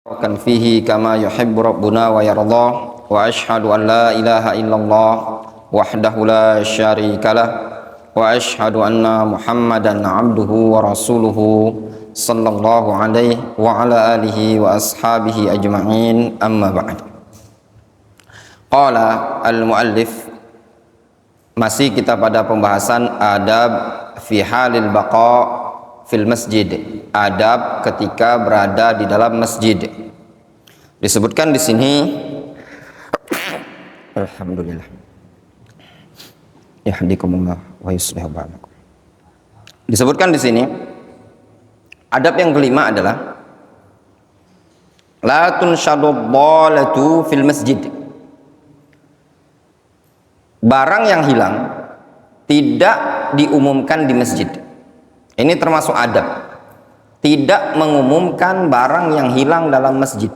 kan fihi kama yuhibbu rabbuna wa yarda wa ashhadu an la ilaha illallah wahdahu la syarikalah wa ashhadu anna muhammadan abduhu wa rasuluhu sallallahu alaihi wa ala alihi wa ashabihi ajma'in, amma ba'd. Qala al-muallif, masih kita pada pembahasan adab fi halil baqa fil masjid, adab ketika berada di dalam masjid. Disebutkan di sini, alhamdulillah, yahdikumullah wa yuslihu balakum. Disebutkan di sini, adab yang kelima adalah la tunshadu dhalatu fil masjid. Barang yang hilang tidak diumumkan di masjid. Ini termasuk adab, tidak mengumumkan barang yang hilang dalam masjid.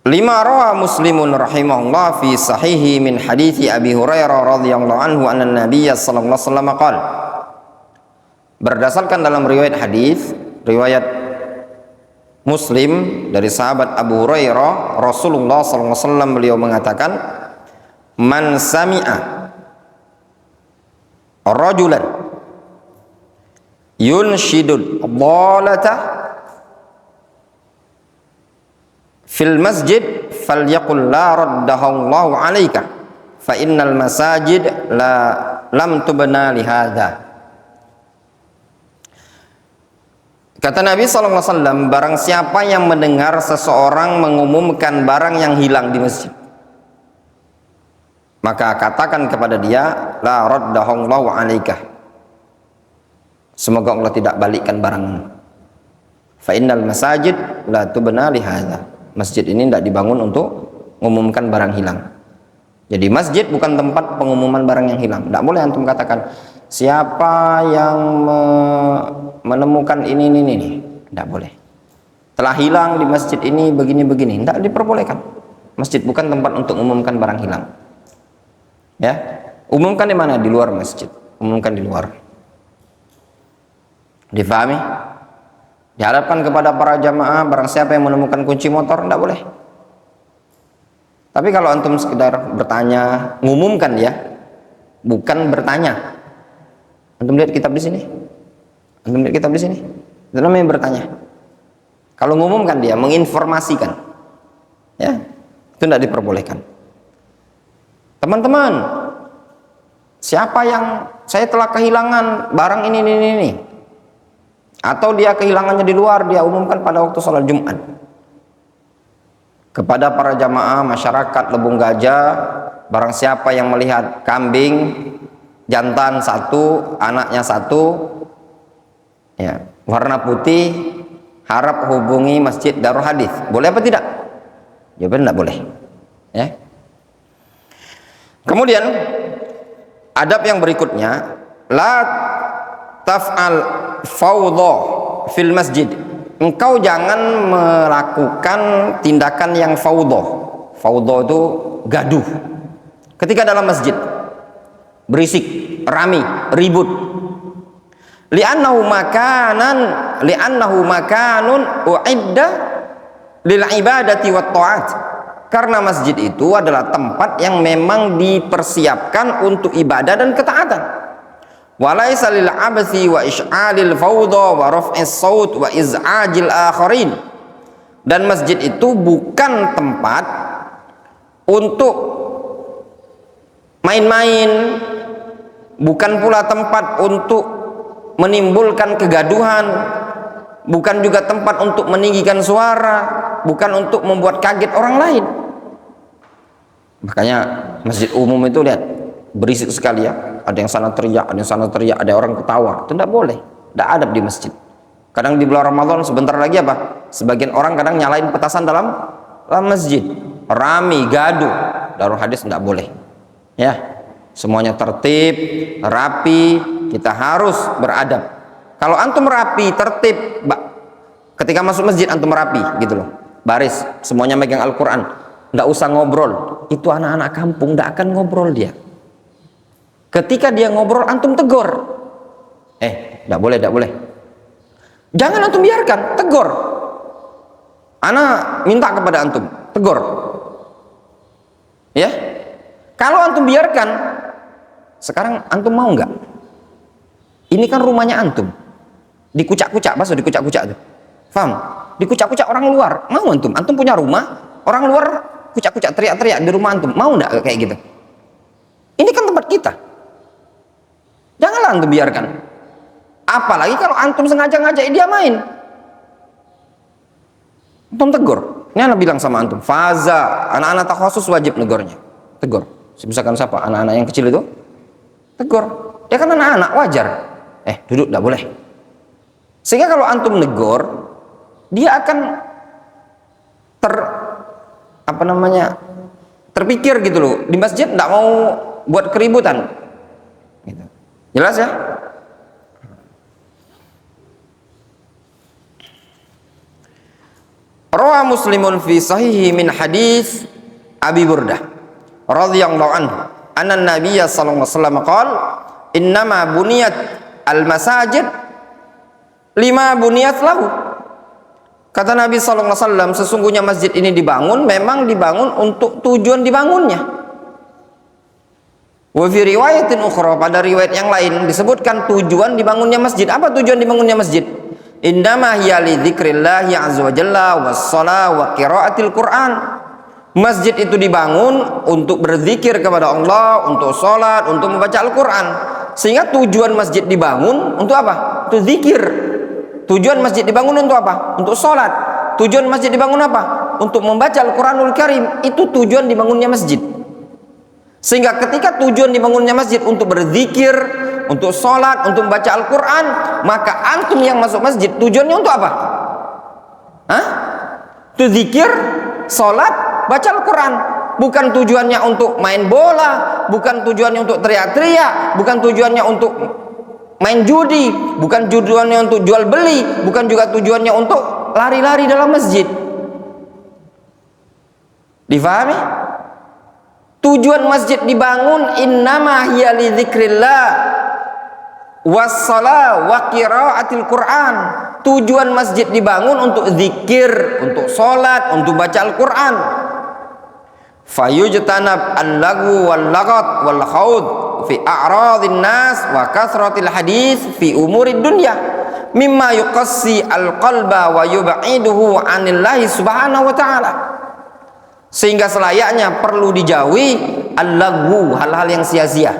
Lima rawa Muslimun rahimahullah fi sahihi min hadithi Abi Hurairah radhiyallahu anhu anna Nabiy sallallahu alaihi wasallam qala. Berdasarkan dalam riwayat hadis, riwayat Muslim dari sahabat Abu Hurairah, Rasulullah sallallahu alaihi wasallam beliau mengatakan, man sami'a rajulan yunshidul dhalata fil masjid falyaqul la raddahallahu alaika fa innal masajid lam tubna li hadza. Kata Nabi SAW, barang siapa yang mendengar seseorang mengumumkan barang yang hilang di masjid, maka katakan kepada dia, la raddahallahu alaika, semoga Allah tidak balikkan barangmu. Fa innal masajid la tubna li hadza. Masjid ini tidak dibangun untuk mengumumkan barang hilang. Jadi masjid bukan tempat pengumuman barang yang hilang. Tidak boleh antum katakan, siapa yang menemukan ini. Tidak boleh. Telah hilang di masjid ini begini-begini. Tidak diperbolehkan. Masjid bukan tempat untuk mengumumkan barang hilang. Ya, umumkan di mana? Di luar masjid. Umumkan di luar. Difahami? Diharapkan kepada para jamaah, barang siapa yang menemukan kunci motor, tidak boleh. Tapi kalau antum sekedar bertanya, ngumumkan ya, bukan bertanya. Antum lihat kitab di sini. Antum lihat kitab di sini. Itu namanya bertanya. Kalau ngumumkan dia, menginformasikan. Ya, itu tidak diperbolehkan. Teman-teman, siapa yang saya telah kehilangan barang ini. Atau dia kehilangannya di luar, dia umumkan pada waktu sholat Jumat. Kepada para jamaah, masyarakat Lebung Gajah, barang siapa yang melihat kambing jantan satu, anaknya satu, ya, warna putih, harap hubungi Masjid Darul Hadis. Boleh apa tidak? Jawaban tidak boleh. Ya. Kemudian adab yang berikutnya, la taf'al fawdha fil masjid. Engkau jangan melakukan tindakan yang fawdha. Fawdha itu gaduh. Ketika dalam masjid, berisik, rami, ribut. Li'annahu makanun u'idda lil ibadati wat ta'at. Karena masjid itu adalah tempat yang memang dipersiapkan untuk ibadah dan ketaatan. Walaysa lil abthi wa ish'alil fawdha wa raf'is saut wa iz'ajil akharin. Dan masjid itu bukan tempat untuk main-main, bukan pula tempat untuk menimbulkan kegaduhan, bukan juga tempat untuk meninggikan suara, bukan untuk membuat kaget orang lain. Makanya masjid umum itu lihat, berisik sekali ya. Ada yang sana teriak, ada orang ketawa. Itu tidak boleh. Tidak adab di masjid. Kadang di bulan Ramadan sebentar lagi apa? Sebagian orang kadang nyalain petasan dalam masjid. Rami, gaduh. Darul Hadis tidak boleh. Ya, semuanya tertib, rapi. Kita harus beradab. Kalau antum rapi, tertib, ketika masuk masjid antum rapi, gitu loh. Baris, semuanya megang Al-Quran. Nggak usah ngobrol. Itu anak-anak kampung nggak akan ngobrol dia. Ketika dia ngobrol, antum tegur. Nggak boleh. Jangan antum biarkan, tegur. Ana minta kepada antum, tegur. Ya. Kalau antum biarkan, sekarang antum mau nggak? Ini kan rumahnya antum. Dikucak-kucak, bahasa dikucak-kucak tuh. Paham? Dikucak-kucak orang luar. Mau antum? Antum punya rumah, orang luar kucak-kucak, teriak-teriak di rumah antum. Mau nggak kayak gitu? Ini kan tempat kita. Janganlah antum biarkan. Apalagi kalau antum sengaja ngajak dia main. Antum tegur. Ini anak bilang sama antum, faza, anak-anak takhusus wajib negornya. Tegur. Misalkan siapa? Anak-anak yang kecil itu? Tegur. Ya kan anak-anak, wajar. Duduk, tidak boleh. Sehingga kalau antum negor, dia akan terpikir gitu loh. Di masjid tidak mau buat keributan. Gitu. Jelas ya? Rawa Muslimun fi sahihi min hadis Abi Burdah radhiyallahu anhu anna Nabiyya sallallahu alaihi wasallam qala innama buniyat al-masajid lima buniyat lahu. Kata Nabi sallallahu alaihi wasallam, sesungguhnya masjid ini dibangun memang dibangun untuk tujuan dibangunnya. Wa fi riwayatin ukhra, pada riwayat yang lain disebutkan tujuan dibangunnya masjid. Apa tujuan dibangunnya masjid? Indama hiya li dzikrillahi azza wa jalla was-shalah wa qiraatil Qur'an. Masjid itu dibangun untuk berzikir kepada Allah, untuk salat, untuk membaca Al-Qur'an. Sehingga tujuan masjid dibangun untuk apa? Untuk zikir. Tujuan masjid dibangun untuk apa? Untuk salat. Tujuan masjid dibangun apa? Untuk membaca Al-Qur'anul Karim. Itu tujuan dibangunnya masjid. Sehingga ketika tujuan dibangunnya masjid untuk berzikir, untuk sholat, untuk membaca Al-Quran, maka antum yang masuk masjid tujuannya untuk apa? Untuk zikir, sholat, baca Al-Quran. Bukan tujuannya untuk main bola, bukan tujuannya untuk teriak-teriak, bukan tujuannya untuk main judi, bukan tujuannya untuk jual beli, bukan juga tujuannya untuk lari-lari dalam masjid. Difahami? Tujuan masjid dibangun innama hiya li dzikrillah was-shalah wa qiraatil Qur'an. Tujuan masjid dibangun untuk zikir, untuk salat, untuk baca Al-Qur'an. Fayujtanab al-lagwu wal laghat wal khawd fi a'radin nas wa kasratil hadits fi umurid dunya mimma yuqassi al-qalba wa yub'iduhu 'anillahi subhanahu wa ta'ala. Sehingga selayaknya perlu dijauhi al-lagwu, hal-hal yang sia-sia,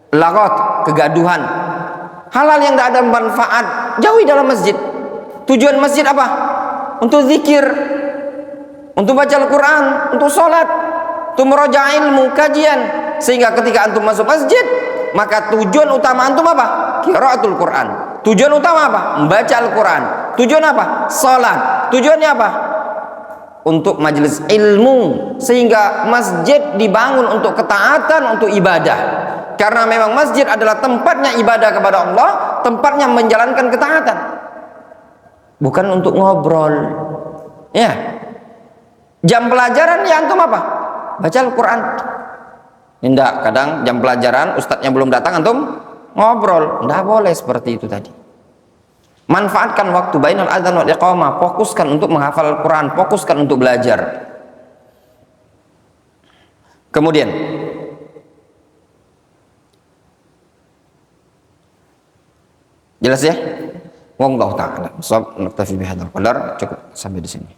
laghat, kegaduhan, hal-hal yang tidak ada manfaat, jauhi dalam masjid. Tujuan masjid apa? Untuk zikir, untuk baca Al-Quran, untuk sholat, untuk meroja ilmu, kajian. Sehingga ketika antum masuk masjid, maka tujuan utama antum apa? Qiraatul Quran. Tujuan utama apa? Membaca Al-Quran. Tujuan apa? Sholat. Tujuannya apa? Untuk majelis ilmu. Sehingga masjid dibangun untuk ketaatan, untuk ibadah. Karena memang masjid adalah tempatnya ibadah kepada Allah, tempatnya menjalankan ketaatan, bukan untuk ngobrol. Ya, jam pelajaran ya antum apa? Baca Al-Quran. Tidak, kadang jam pelajaran ustadznya belum datang, antum ngobrol. Tidak boleh seperti itu tadi. Manfaatkan waktu bainal adzan wal iqamah, fokuskan untuk menghafal Al-Quran, fokuskan untuk belajar. Kemudian jelas ya? Wallahu ta'ala. Shawab, naktafi bihadzal qadar. Cukup sampai di sini.